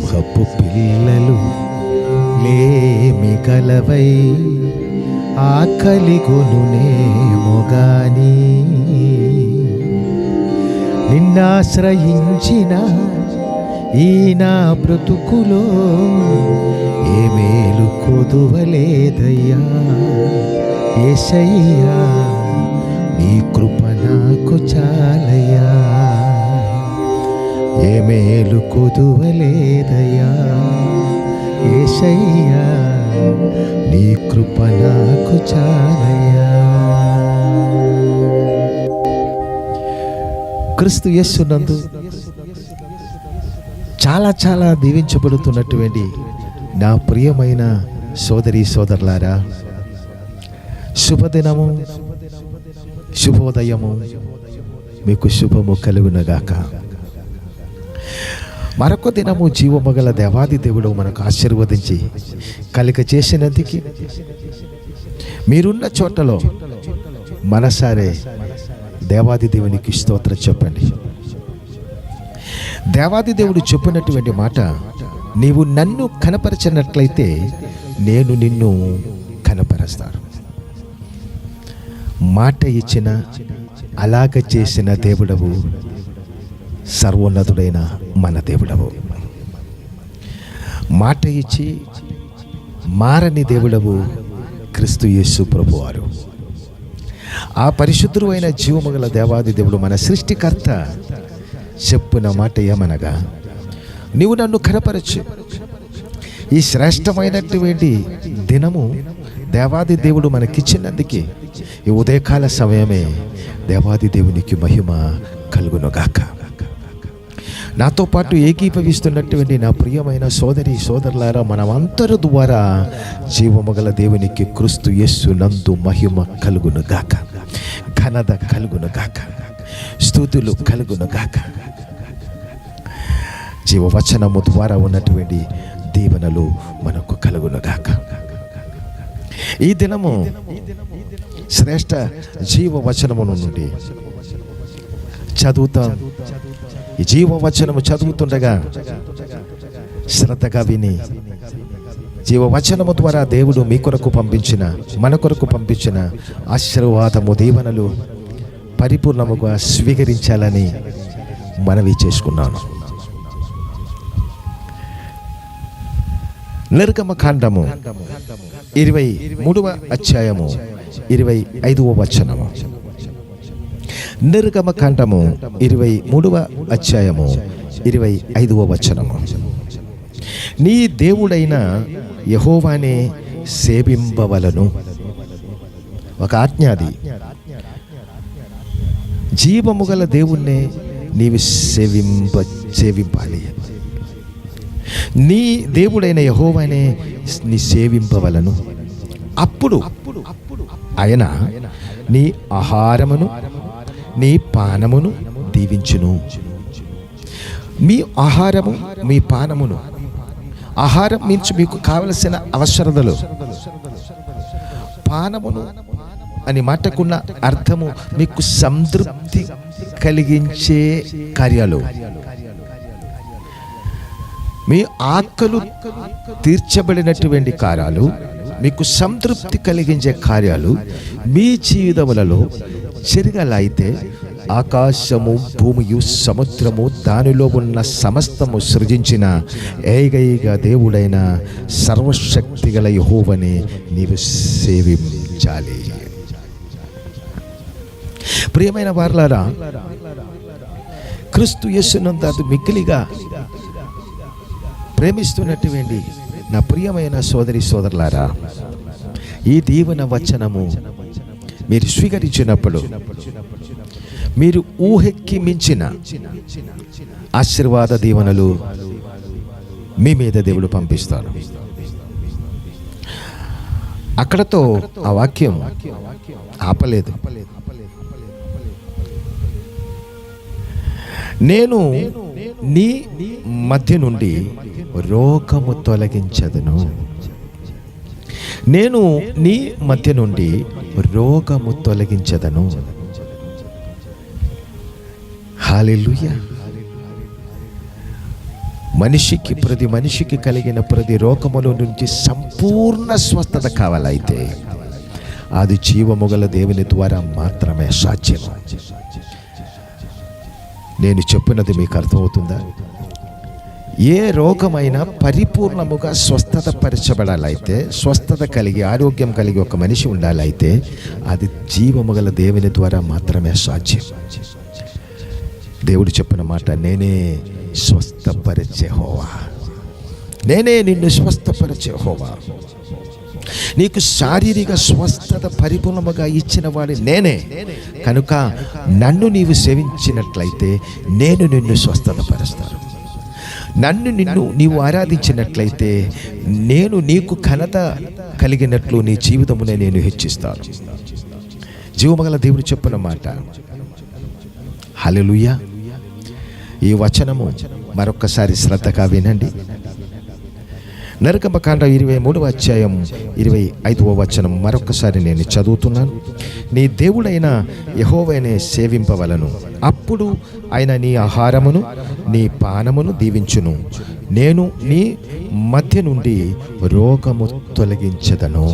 సింహపు పిల్లలు లేమి కలవై ఆకలిగొనునేమో గాని నిన్నాశ్రయించిన ఈ నా బ్రతుకులో ఏ మేలు కొదువలేదయ్యా యేసయ్యా నీ కృప నాకు చాలయ్యా ఏ మేలు కొదువలేదయ్యా యేసయ్యా నీ కృప నాకు చాలయ్యా. క్రీస్తు యేసునందు చాలా చాలా దీవించబడుతున్నటువంటి నా ప్రియమైన సోదరి సోదరులారా, శుభదినము శుభోదయము మీకు శుభము కలుగునగాక. మరొక దినము జీవమగల దేవాది దేవుడు మనకు ఆశీర్వదించి కలిగ చేసినందుకు మీరున్న చోటలో మనసారే దేవాది దేవునికి స్తోత్రం చెప్పండి. దేవాది దేవుడు చెప్పినటువంటి మాట, నీవు నన్ను కనపరచినట్లయితే నేను నిన్ను కనపరుస్తాను. మాట ఇచ్చిన అలాగ చేసిన దేవుడవు సర్వోన్నతుడైన మన దేవుడవు. మాట ఇచ్చి మారని దేవుడవు క్రీస్తు యేసు ప్రభువారు. ఆ పరిశుద్ధుడు అయిన జీవమగల దేవాది దేవుడు మన సృష్టికర్త చెప్పున మాట ఏమనగా, నీవు నన్ను కనపరచు. ఈ శ్రేష్టమైనటువంటి దినము దేవాది దేవుడు మనకిచ్చినందుకే ఈ ఉదయకాల సమయమే దేవాది దేవునికి మహిమ కలుగునుగాక. నాతో పాటు ఏకీభవిస్తున్నటువంటి నా ప్రియమైన సోదరి సోదరులారా, మనమంతరు ద్వారా జీవమగల దేవునికి క్రీస్తు యేసు నందు మహిమ కలుగునుగాక, ఘనత కలుగునుగాక, స్తుతులు కలుగునుగాక. జీవవచనము ద్వారా ఉన్నటువంటి దీవెనలు మనకు కలుగునుగాక. ఈ దినము శ్రేష్ఠ జీవవచనమును నుండి చదువుతాం. ఈ జీవవచనము చదువుతుండగా శ్రద్ధగా విని, జీవవచనము ద్వారా దేవుడు మీ కొరకు పంపించిన, మన కొరకు పంపించిన ఆశీర్వాదము దీవెనలు పరిపూర్ణముగా స్వీకరించాలని మనవి చేసుకున్నాను. నిర్గమకాండము 23వ అధ్యాయము 25వ వచనము. నిర్గమకాండము 23వ అధ్యాయము 25వ వచనము. నీ దేవుడైన యెహోవానే సేవింపవలను. ఒక ఆజ్ఞాది, జీవము గల దేవుణ్ణే నీవు సేవింపాలి. నీ దేవుడైన యెహోవానే నీ సేవింపవలను. అప్పుడు ఆయన నీ ఆహారమును నీ పానమును దీవించును. మీ ఆహారము మీ పానమును, ఆహారం మీన్స్ మీకు కావలసిన అవసరతలు, పానమును అని మాటకున్న అర్థము మీకు సంతృప్తి కలిగించే కార్యాలు, మీ ఆకలు తీర్చబడినటువంటి కార్యాలు, మీకు సంతృప్తి కలిగించే కార్యాలు మీ జీవితములలో జరగాలైతే ఆకాశము భూమియు సముద్రము దానిలో ఉన్న సమస్తము సృజించిన ఏకైక దేవుడైన సర్వశక్తి గల యెహోవానే నీవు సేవించాలి. ప్రియమైన వారలారా, క్రీస్తు యేసునందు మిక్కిలిగా ప్రేమిస్తున్నటువంటి నా ప్రియమైన సోదరి సోదరులారా, ఈ దీవెన వచనము మీరు స్వీకరించినప్పుడు మీరు ఊహెక్కి మించిన ఆశీర్వాద దీవెనలు మీ మీద దేవుడు పంపిస్తారు. అక్కడతో ఆ వాక్యం ఆపలేదు. నేను నీ మధ్య నుండి రోగము తొలగించదును. నేను నీ మధ్య నుండి రోగము తొలగించదను. హల్లెలూయా. ప్రతి మనిషికి కలిగిన ప్రతి రోగముల నుంచి సంపూర్ణ స్వస్థత కావాలైతే అది జీవము గల దేవుని ద్వారా మాత్రమే సాధ్యం. నేను చెప్పినది మీకు అర్థమవుతుందా? ఏ రోగమైనా పరిపూర్ణముగా స్వస్థత పరచబడాలైతే, స్వస్థత కలిగి ఆరోగ్యం కలిగి ఒక మనిషి ఉండాలైతే అది జీవము గల దేవుని ద్వారా మాత్రమే సాధ్యం. దేవుడు చెప్పిన మాట, నేనే స్వస్థపరిచే యెహోవా, నేనే నిన్ను స్వస్థపరిచే యెహోవా. నీకు శారీరక స్వస్థత పరిపూర్ణముగా ఇచ్చిన వాడు నేనే. కనుక నన్ను నీవు సేవించినట్లయితే నేను నిన్ను స్వస్థతపరుస్తాను. నీవు ఆరాధించినట్లయితే నేను నీకు ఘనత కలిగినట్లు నీ జీవితమునే నేను హెచ్చిస్తాను. జీవమగల దేవుడు చెప్పిన మాట. హల్లెలూయా. ఈ వచనము మరొక్కసారి శ్రద్ధగా వినండి. నిర్గమకాండ 23వ అధ్యాయం 25వ వచనం మరొకసారి నేను చదువుతున్నాను. నీ దేవుడైన యెహోవానే సేవింపవలను, అప్పుడు ఆయన నీ ఆహారమును నీ పానమును దీవించును. నేను నీ మధ్య నుండి రోగము తొలగించదను.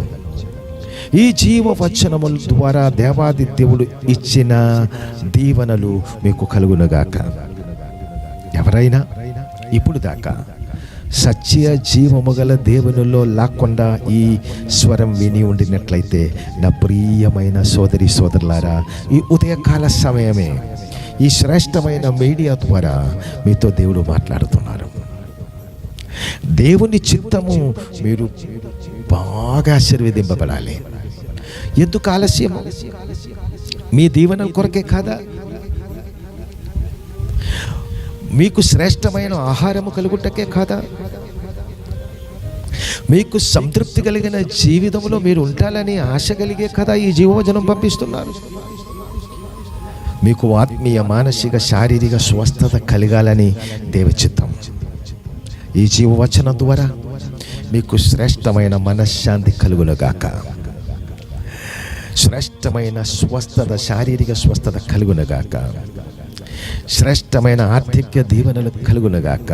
ఈ జీవ వచనముల ద్వారా దేవాది దేవుడు ఇచ్చిన దీవెనలు మీకు కలుగునుగాక. ఎవరైనా ఇప్పుడు దాకా సత్య జీవము గల దేవునిలో లాక్కుండా ఈ స్వరం విని ఉండినట్లయితే, నా ప్రియమైన సోదరి సోదరులారా, ఈ ఉదయకాల సమయమే ఈ శ్రేష్టమైన మీడియా ద్వారా మీతో దేవుడు మాట్లాడుతున్నారు. దేవుని చిత్తము మీరు బాగా ఆశీర్వదింపబడాలి. ఎందుకు ఆలస్యం? మీ దీవెన కొరకే కాదా? మీకు శ్రేష్టమైన ఆహారము కలుగుటకే కాదా? మీకు సంతృప్తి కలిగిన జీవితంలో మీరు ఉండాలని ఆశ కలిగే కదా ఈ జీవవచనం పంపిస్తున్నారు. మీకు ఆత్మీయ, మానసిక, శారీరక స్వస్థత కలగాలని దేవుని చిత్తం. ఈ జీవవచనం ద్వారా మీకు శ్రేష్టమైన మనశ్శాంతి కలుగునుగాక, శ్రేష్టమైన స్వస్థత, శారీరక స్వస్థత కలుగునుగాక, శ్రేష్టమైన ఆర్థిక దీవెనలు కలుగునుగాక,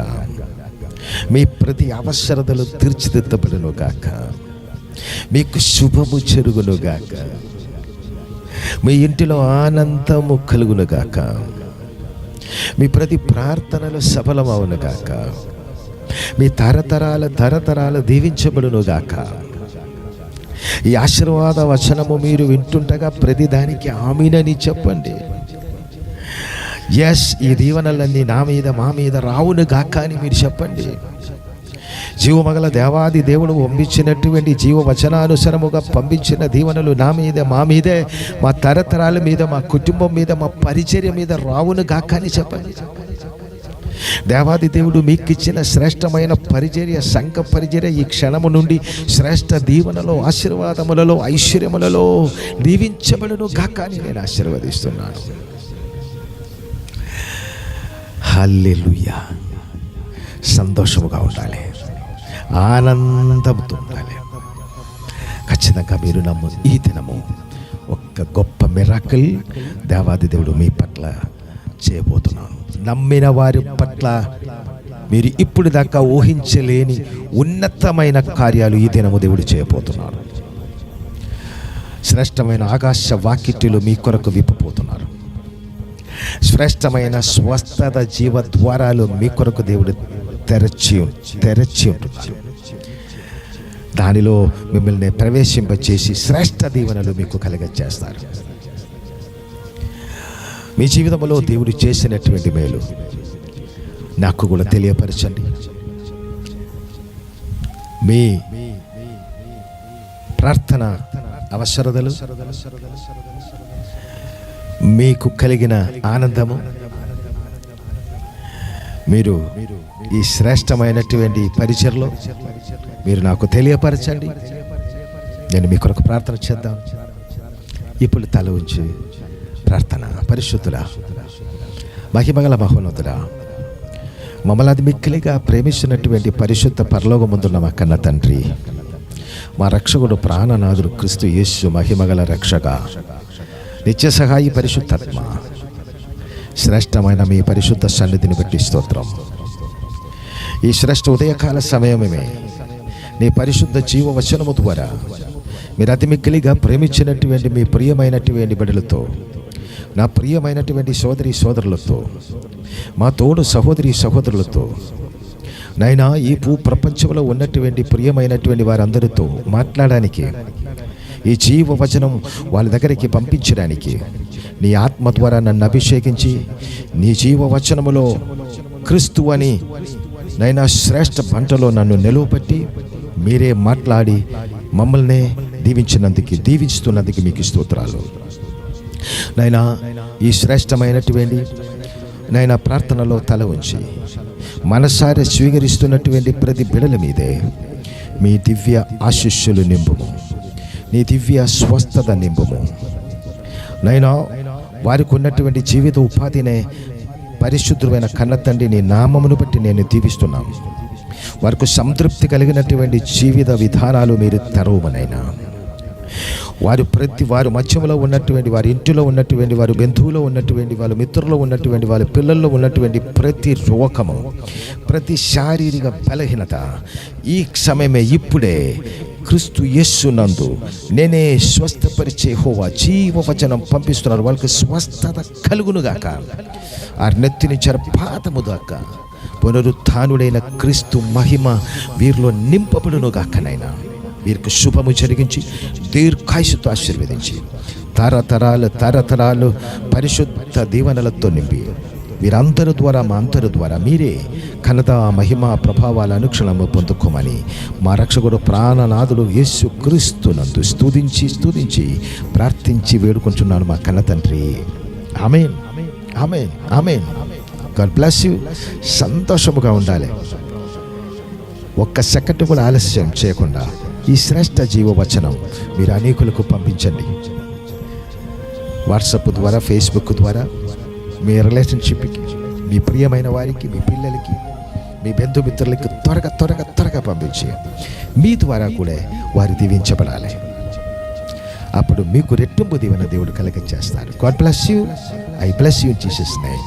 మీ ప్రతి అవసరతలు తీర్చిదిద్దబడునుగాక, మీకు శుభము జరుగునుగాక, మీ ఇంటిలో ఆనందము కలుగునుగాక, మీ ప్రతి ప్రార్థనలు సఫలమవునుగాక, మీ తరతరాలు దీవించబడునుగాక. ఈ ఆశీర్వాద వచనము మీరు వింటుండగా ప్రతి దానికి ఆమీనని చెప్పండి. ఎస్, ఈ దీవెనలన్నీ నా మీద, మా మీద రావును గాక అని మీరు చెప్పండి. జీవమగల దేవాది దేవుడు పంపించినటువంటి జీవవచనానుసరముగా పంపించిన దీవెనలు నా మీద, మా మీదే, మా తరతరాల మీద, మా కుటుంబం మీద, మా పరిచర్య మీద రావును గాక అని చెప్పండి. దేవాది దేవుడు మీకు ఇచ్చిన శ్రేష్టమైన పరిచర్య, సంఘ పరిచర్య ఈ క్షణము నుండి శ్రేష్ఠ దీవెనలో, ఆశీర్వాదములలో, ఐశ్వర్యములలో దీవించబడును గాక అని నేను ఆశీర్వదిస్తున్నాను. హల్లెలూయా. సంతోషముగా ఉండాలి, ఆనందంతో ఉండాలి. ఖచ్చితంగా మీరు ఈ దినము ఒక గొప్ప మిరాకిల్ దేవాది దేవుడు మీ పట్ల చేయబోతున్నాను. నమ్మిన వారి పట్ల మీరు ఇప్పుడు దాకా ఊహించలేని ఉన్నతమైన కార్యాలు ఈ దినము దేవుడు చేయబోతున్నారు. శ్రేష్టమైన ఆకాశ వాకిట్లు మీ కొరకు విప్పబోతున్నారు. శ్రేష్టమైన స్వస్థత జీవ ద్వారాలు మీ కొరకు దేవుడు తెరచి ఉంటున్నారు. దానిలో మిమ్మల్ని ప్రవేశింపచేసి శ్రేష్ట దీవెనలు మీకు కలగజేస్తారు. మీ జీవితంలో దేవుడు చేసినటువంటి మేలు నాకు కూడా తెలియపరచండి. మీ ప్రార్థన అవసరతలు, మీకు కలిగిన ఆనందము మీరు ఈ శ్రేష్టమైనటువంటి పరిచర్లో మీరు నాకు తెలియపరచండి. నేను మీ కొరకు ప్రార్థన చేద్దాం. ఇప్పుడు తల ఉంచి ప్రార్థన. పరిశుద్ధుడా, మహిమగల మహోన్నతుడా, మమ్మల్ని అది మిక్కిలిగా ప్రేమిస్తున్నటువంటి పరిశుద్ధ పరలోకమందున్న మా కన్న తండ్రి, మా రక్షకుడు ప్రాణనాథుడు క్రీస్తు యేసు, మహిమగల రక్షక, నిత్య సహాయి పరిశుద్ధాత్మ, శ్రేష్టమైన మీ పరిశుద్ధ సన్నిధిని బట్టి స్తోత్రం. ఈ శ్రేష్ఠ ఉదయకాల సమయమే నీ పరిశుద్ధ జీవవచనము ద్వారా మీరు అతి మిక్కిలిగా ప్రేమించినటువంటి మీ ప్రియమైనటువంటి బిడ్డలతో, నా ప్రియమైనటువంటి సోదరి సోదరులతో, మా తోడు సహోదరి సహోదరులతో, నైనా ఈ ప్రపంచంలో ఉన్నటువంటి ప్రియమైనటువంటి వారందరితో మాట్లాడడానికి, ఈ జీవవచనం వాళ్ళ దగ్గరికి పంపించడానికి నీ ఆత్మ ద్వారా నన్ను అభిషేకించి నీ జీవవచనములో క్రీస్తు అని నైనా శ్రేష్ఠ పంటలో నన్ను నిలువబెట్టి మీరే మాట్లాడి మమ్మల్ని దీవిస్తున్నందుకు మీకు స్తోత్రాలు. నైనా ఈ శ్రేష్టమైనటువంటి నైనా ప్రార్థనలో తల ఉంచి మనసారి స్వీకరిస్తున్నటువంటి ప్రతి బిడల మీదే మీ దివ్య ఆశీస్సులు నింపుము, నీ దివ్య స్వస్థత నింపుము. నైనా వారికి ఉన్నటువంటి జీవిత ఉపాధినే పరిశుద్ధమైన కన్న తండ్రి నీ నామమును బట్టి నేను దీవిస్తున్నాను. వారికి సంతృప్తి కలిగినటువంటి జీవిత విధానాలు మీరు తెరవమనైనా. వారి మధ్యలో ఉన్నటువంటి, వారి ఇంటిలో ఉన్నటువంటి, వారి బంధువులో ఉన్నటువంటి, వాళ్ళ మిత్రుల్లో ఉన్నటువంటి, వాళ్ళ పిల్లల్లో ఉన్నటువంటి ప్రతి రోగము, ప్రతి శారీరక బలహీనత ఈ సమయమే ఇప్పుడే క్రీస్తు యేసునందు నేనే స్వస్థపరిచే యెహోవా జీవవచనం పంపిస్తున్నారు. వాళ్ళకి స్వస్థత కలుగునుగాక. ఆ నెత్తిని పాదము దాకా పునరుత్థానుడైన క్రీస్తు మహిమ వీరిలో నింపబడునుగాకనైనా. వీరికి శుభము జరిగించి దీర్ఘాయుసుతో ఆశీర్వదించి తరతరాలు పరిశుద్ధ దీవెనలతో నింపి వీరందరి ద్వారా మా అందరి ద్వారా మీరే ఘనత మహిమ ప్రభావాల అనుక్షణము పొందుకోమని మా రక్షకుడు ప్రాణనాథుడు యేసు క్రీస్తునందు స్తుతించి ప్రార్థించి వేడుకుంటున్నాను మా కన్న తండ్రి. Amen, amen, amen. God bless you. సంతోషముగా ఉండాలి. ఒక్క సెకండ్ కూడా ఆలస్యం చేయకుండా ఈ శ్రేష్ఠ జీవవచనం మీరు అనేకులకు పంపించండి. వాట్సాప్ ద్వారా, ఫేస్బుక్ ద్వారా, మీ రిలేషన్షిప్కి, మీ ప్రియమైన వారికి, మీ పిల్లలకి, మీ బంధుమిత్రులకి త్వరగా పంపించి మీ ద్వారా కూడా వారు దీవించబడాలి. అప్పుడు మీకు రెట్టింపు దీవెన దేవుడు కలిగజేస్తారు. God bless you. I bless you in Jesus name.